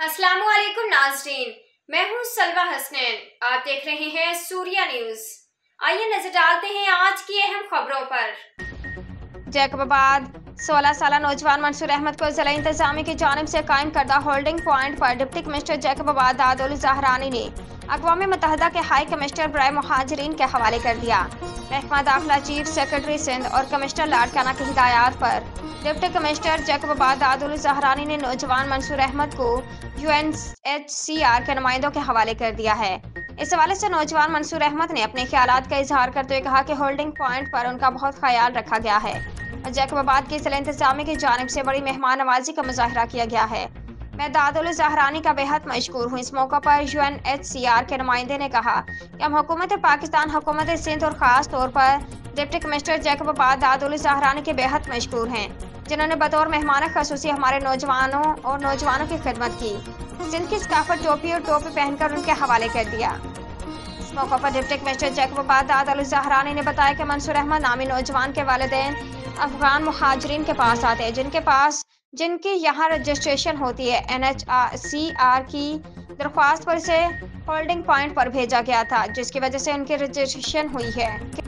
अस्सलाम वालेकुम नाज़रीन, मैं हूँ सलवा हसनैन। आप देख रहे हैं सूर्या न्यूज़। आइए नजर डालते हैं आज की अहम खबरों पर। जैकबाबाद 16 साल नौजवान मंसूर अहमद को जिला इंतजामिया की जानिब से कायम करदा होल्डिंग पॉइंट पर डिप्टी कमिश्नर जैकबाबाद दादुल ज़हरानी ने अक़वाम मुत्तहिदा के हाई कमिश्नर बराए मुहाजिरीन के हवाले कर दिया। महकमा दाखिला चीफ सेक्रेटरी सिंध और कमिश्नर लाड़काना की हिदायत पर डिप्टी कमिश्नर जैकबाबाद दादुल ज़हरानी ने नौजवान मंसूर अहमद को UNHCR के नुमाइंदों के हवाले कर दिया है। इस हवाले से नौजवान मंसूर अहमद ने अपने ख्यालात का इजहार करते हुए कहा कि होल्डिंग पॉइंट पर उनका बहुत ख्याल रखा गया है। जैकबाबाद की जिला इंतजामिया की जानिब से बड़ी मेहमान नवाजी का मुजाहरा किया गया है। मैं दादुल ज़हरानी का बेहद मशकूर हूँ। इस मौका पर UNHCR के नुमाइंदे ने कहा कि हम हुकूमत पाकिस्तान, हुकूमत सिंध और ख़ास तौर पर डिप्टी कमिश्नर जैकबाबाद दादुल ज़हरानी के बेहद मशकूर हैं, जिन्होंने बतौर मेहमान खसूसी हमारे नौजवानों और नौजवानों की खिदमत की। सिंध की सकाफत टोपी और टोपी पहनकर उनके हवाले कर दिया। इस मौका पर डिप्टी कमिश्नर जैकबाबाद दादुल ज़हरानी ने बताया कि मंसूर अहमद नामी नौजवान के वालिदैन अफगान मुहाजिरीन के पास आते हैं, जिनकी यहाँ रजिस्ट्रेशन होती है। NHCR की दरख्वास्त पर इसे होल्डिंग पॉइंट पर भेजा गया था, जिसकी वजह से उनकी रजिस्ट्रेशन हुई है।